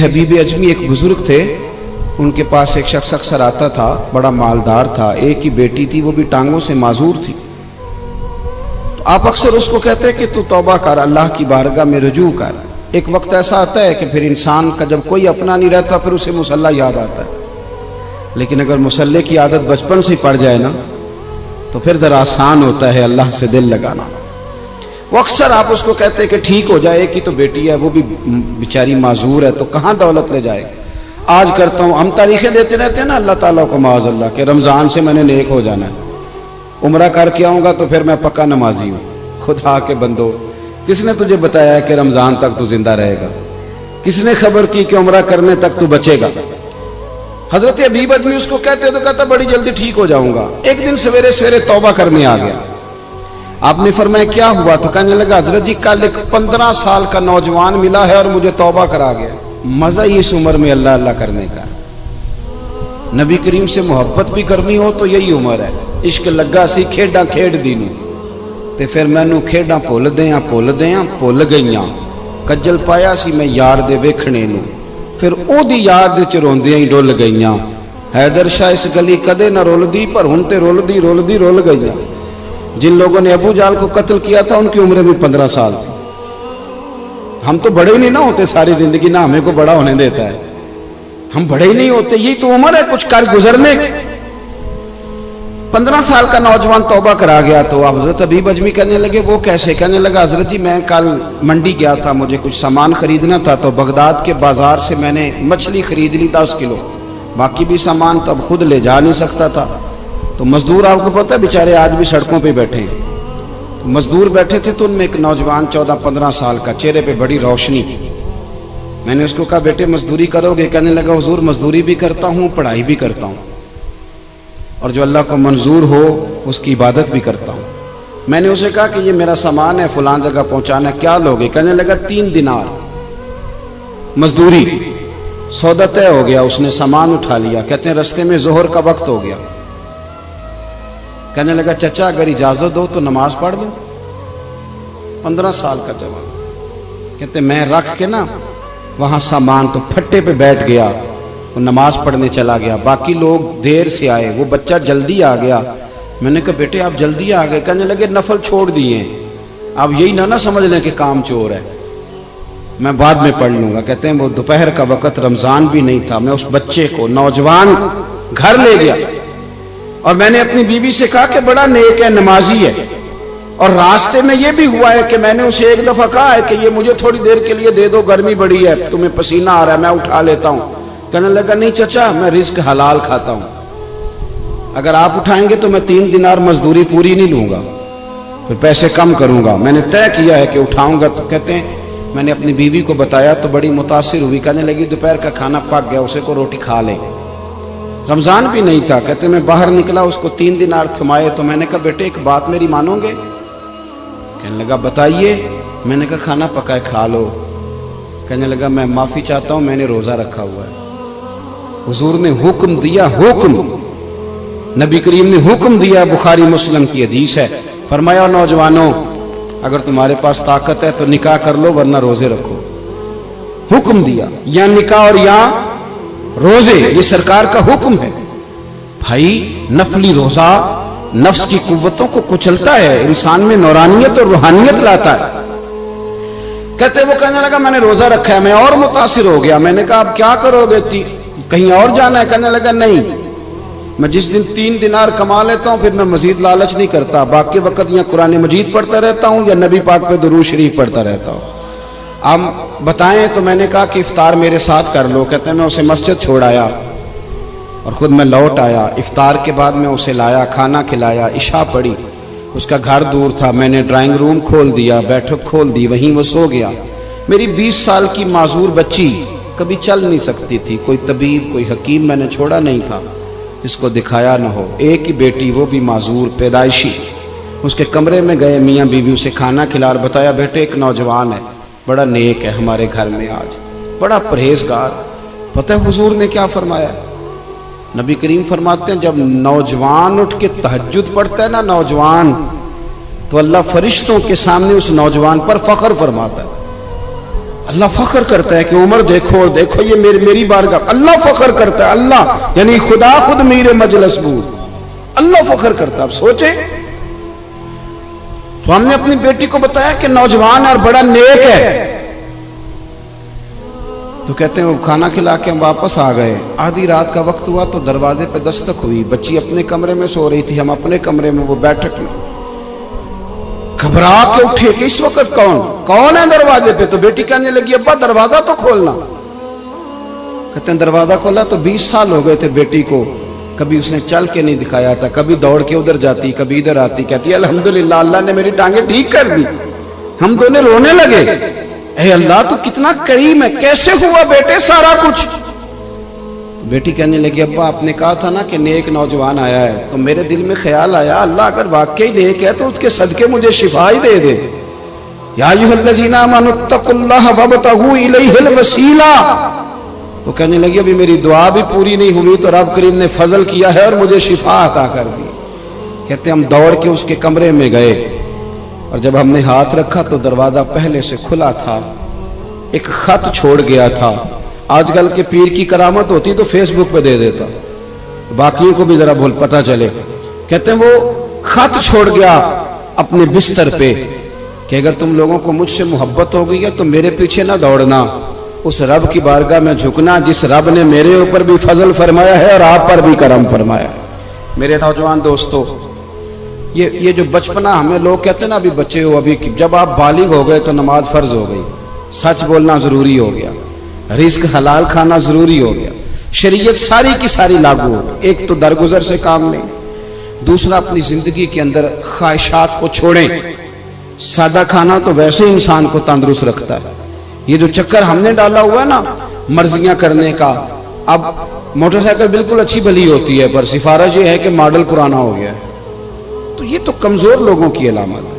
हबीब अजमी एक बुजुर्ग थे, उनके पास एक शख्स अक्सर आता था, बड़ा मालदार था, एक ही बेटी थी, वो भी टांगों से माजूर थी। तो आप अक्सर उसको कहते हैं कि तू तौबा कर, अल्लाह की बारगाह में रुजू कर। एक वक्त ऐसा आता है कि फिर इंसान का जब कोई अपना नहीं रहता फिर उसे मुसल्ला याद आता है, लेकिन अगर मुसल्ले की आदत बचपन से पड़ जाए ना तो फिर ज़रा आसान होता है अल्लाह से दिल लगाना। वो अक्सर आप उसको कहते हैं कि ठीक हो जाए, कि तो बेटी है, वो भी बेचारी माजूर है, तो कहाँ दौलत ले जाए। आज करता हूँ, हम तारीखें देते रहते हैं ना अल्लाह ताला को माज़अल्लाह के रमज़ान से मैंने नेक हो जाना है, उम्रा करके आऊँगा तो फिर मैं पक्का नमाजी हूँ। खुदा के बंदो, किसने तुझे बताया कि रमज़ान तक तू जिंदा रहेगा? किसने खबर की कि उम्रा करने तक तू बचेगा? हजरत हबीब अजमी उसको कहते तो कहता बड़ी जल्दी ठीक हो जाऊंगा। एक दिन सवेरे सवेरे तौबा करने आ गया। आपने फरमाया क्या हुआ? तो कहने लगा हजरत जी कल एक 15 साल का नौजवान मिला है और मुझे तौबा करा गया। मजा ही इस उम्र में अल्लाह अल्लाह करने का। नबी करीम से मोहब्बत भी करनी हो तो यही उम्र है। इश्क लगा सी खेडा खेड दी नूं ते फिर मैनू खेडा भुल गईयां। कज्जल पाया सी मैं यार दे वेखणे नूं, फिर ओदी याद च रोंदियां ही डुल गईयां। हैदर शाह इस गली कदे न रुलदी, पर हुण ते रुल गईयां। जिन लोगों ने अबू जाल को कत्ल किया था उनकी उम्र भी 15 साल थी। हम तो बड़े ही नहीं ना होते सारी जिंदगी, ना हमें को बड़ा होने देता है, हम बड़े ही नहीं होते। यही तो उम्र है कुछ कर गुजरने की। 15 साल का नौजवान तौबा करा गया। तो हजरत हबीब अजमी कहने लगे वो कैसे? कहने लगा हजरत जी मैं कल मंडी गया था, मुझे कुछ सामान खरीदना था, तो बगदाद के बाजार से मैंने मछली खरीद ली 10 किलो, बाकी भी सामान तब खुद ले जा नहीं सकता था। तो मजदूर आपको पता है बेचारे आज भी सड़कों पे बैठे हैं। तो मजदूर बैठे थे तो उनमें एक नौजवान 14-15 साल का, चेहरे पे बड़ी रोशनी। मैंने उसको कहा बेटे मजदूरी करोगे? कहने लगा हुजूर मजदूरी भी करता हूँ, पढ़ाई भी करता हूँ, और जो अल्लाह को मंजूर हो उसकी इबादत भी करता हूँ। मैंने उसे कहा कि ये मेरा सामान है, फलां जगह पहुंचाना, क्या लोगे? कहने लगा 3 दिनार मजदूरी। सौदा तय हो गया, उसने सामान उठा लिया। कहते हैं रस्ते में जोहर का वक्त हो गया। कहने लगा चचा अगर इजाजत दो तो नमाज पढ़ लूं। 15 साल का जवान। कहते मैं रख के ना वहां सामान तो फट्टे पे बैठ गया, वो नमाज पढ़ने चला गया। बाकी लोग देर से आए, वो बच्चा जल्दी आ गया। मैंने कहा बेटे आप जल्दी आ गए? कहने लगे नफल छोड़ दिए, आप यही ना समझ लें कि काम चोर है, मैं बाद में पढ़ लूंगा। कहते हैं वो दोपहर का वक्त, रमजान भी नहीं था, मैं उस बच्चे को, नौजवान को घर ले गया और मैंने अपनी बीवी से कहा कि बड़ा नेक है, नमाजी है, और रास्ते में ये भी हुआ है कि मैंने उसे एक दफा कहा है कि ये मुझे थोड़ी देर के लिए दे दो, गर्मी बड़ी है, तुम्हें पसीना आ रहा है, मैं उठा लेता हूं। कहने लगा नहीं चचा मैं रिस्क हलाल खाता हूं, अगर आप उठाएंगे तो मैं 3 दिनार मजदूरी पूरी नहीं लूंगा, फिर पैसे कम करूंगा, मैंने तय किया है कि उठाऊंगा। तो कहते हैं मैंने अपनी बीवी को बताया तो बड़ी मुतासिर हुई। कहने लगी दोपहर का खाना पक गया, उसे को रोटी खा ले। रमजान भी नहीं था। कहते मैं बाहर निकला, उसको 3 दिनार थमाए। तो मैंने कहा बेटे एक बात मेरी मानोगे? कहने लगा बताइए। मैंने कहा खाना पकाए खा लो। कहने लगा मैं माफी चाहता हूं, मैंने रोजा रखा हुआ है। हुजूर ने हुक्म दिया, हुक्म, नबी करीम ने हुक्म दिया, बुखारी मुस्लिम की हदीस है। फरमाया नौजवानों अगर तुम्हारे पास ताकत है तो निकाह कर लो वरना रोजे रखो। हुक्म दिया, या निकाह और या रोजे, ये सरकार का हुक्म है। भाई नफली रोजा नफ्स की कुव्वतों को कुचलता है, इंसान में नौरानियत और रूहानियत लाता है। कहते वो कहने लगा मैंने रोजा रखा है। मैं और मुतासिर हो गया। मैंने कहा अब क्या करोगे? कहीं और जाना है? कहने लगा नहीं, मैं जिस दिन 3 दिनार कमा लेता हूं फिर मैं मजीद लालच नहीं करता, बाकी वक्त या कुरान मजीद पढ़ता रहता हूं या नबी पाक पे दुरूद शरीफ पढ़ता रहता हूं। आप बताएं। तो मैंने कहा कि इफ्तार मेरे साथ कर लो। कहते हैं मैं उसे मस्जिद छोड़ आया और खुद मैं लौट आया। इफ्तार के बाद मैं उसे लाया, खाना खिलाया, इशा पढ़ी। उसका घर दूर था, मैंने ड्राइंग रूम खोल दिया, बैठक खोल दी, वहीं वो सो गया। मेरी 20 साल की माजूर बच्ची कभी चल नहीं सकती थी, कोई तबीब कोई हकीम मैंने छोड़ा नहीं था इसको दिखाया न हो। एक ही बेटी, वो भी माजूर पैदाइशी। उसके कमरे में गए, मियाँ बीवी उसे खाना खिला और बताया बेटे एक नौजवान है, बड़ा नेक है, हमारे घर में आज बड़ा परहेजगार। पता है हुजूर ने क्या फरमाया? नबी करीम फरमाते हैं जब नौजवान उठ के तहज्जुद पढ़ता है ना नौजवान, तो अल्लाह फरिश्तों के सामने उस नौजवान पर फख्र फरमाता है। اللہ فخر کرتا ہے کہ عمر دیکھو اور دیکھو یہ میری بارگاہ. اللہ فخر کرتا ہے, اللہ یعنی خدا خود میر مجلس بود, اللہ فخر کرتا ہے. اب سوچے تو ہم نے اپنی بیٹی کو بتایا کہ نوجوان ہے اور بڑا نیک ہے, تو کہتے ہیں وہ کھانا کھلا کے ہم واپس آ گئے. آدھی رات کا وقت ہوا تو دروازے پہ دستک ہوئی. بچی اپنے کمرے میں سو رہی تھی, ہم اپنے کمرے میں, وہ بیٹھک میں. گھبرا کے اٹھے کہ اس وقت کون ہے دروازے پہ؟ تو بیٹی کہنے لگی ابا دروازہ تو کھولنا. کہتے ہیں دروازہ کھولا تو 20 سال ہو گئے تھے بیٹی کو, کبھی اس نے چل کے نہیں دکھایا تھا, کبھی دوڑ کے ادھر جاتی, کبھی ادھر آتی. کہتی ہے الحمدللہ اللہ نے میری ٹانگیں ٹھیک کر دی. ہم دونوں رونے لگے, اے اللہ تو کتنا کریم ہے, کیسے ہوا بیٹے سارا کچھ؟ بیٹی کہنے لگی ابا آپ نے کہا تھا نا کہ نیک نوجوان آیا ہے, تو میرے دل میں خیال آیا اللہ اگر واقعی نیک ہے تو اس کے صدقے مجھے شفا ہی دے دے. یا ایھا الذین آمنوا اتقوا اللہ وابتغوا الیہ الوسیلہ. تو کہنے لگی ابھی میری دعا بھی پوری نہیں ہوئی تو رب کریم نے فضل کیا ہے اور مجھے شفا عطا کر دی. کہتے ہم دوڑ کے اس کے کمرے میں گئے اور جب ہم نے ہاتھ رکھا تو دروازہ پہلے سے کھلا تھا, ایک خط چھوڑ گیا تھا. آج کل کے پیر کی کرامت ہوتی تو فیس بک پہ دے دیتا, باقیوں کو بھی ذرا بھول پتہ چلے. کہتے ہیں وہ خط چھوڑ گیا اپنے بستر پہ کہ اگر تم لوگوں کو مجھ سے محبت ہو گئی ہے تو میرے پیچھے نہ دوڑنا, اس رب کی بارگاہ میں جھکنا جس رب نے میرے اوپر بھی فضل فرمایا ہے اور آپ پر بھی کرم فرمایا. میرے نوجوان دوستو, یہ جو بچپنا ہمیں لوگ کہتے ہیں نا ابھی بچے ہو, ابھی جب آپ بالغ ہو گئے تو نماز فرض ہو گئی, سچ بولنا ضروری ہو گیا, رزق حلال کھانا ضروری ہو گیا, شریعت ساری کی ساری لاگو ہو. ایک تو درگزر سے کام لیں, دوسرا اپنی زندگی کے اندر خواہشات کو چھوڑیں. سادہ کھانا تو ویسے ہی انسان کو تندرست رکھتا ہے. یہ جو چکر ہم نے ڈالا ہوا ہے نا مرضیاں کرنے کا, اب موٹر سائیکل بالکل اچھی بھلی ہوتی ہے پر سفارش یہ ہے کہ ماڈل پرانا ہو گیا ہے, تو یہ تو کمزور لوگوں کی علامت ہے.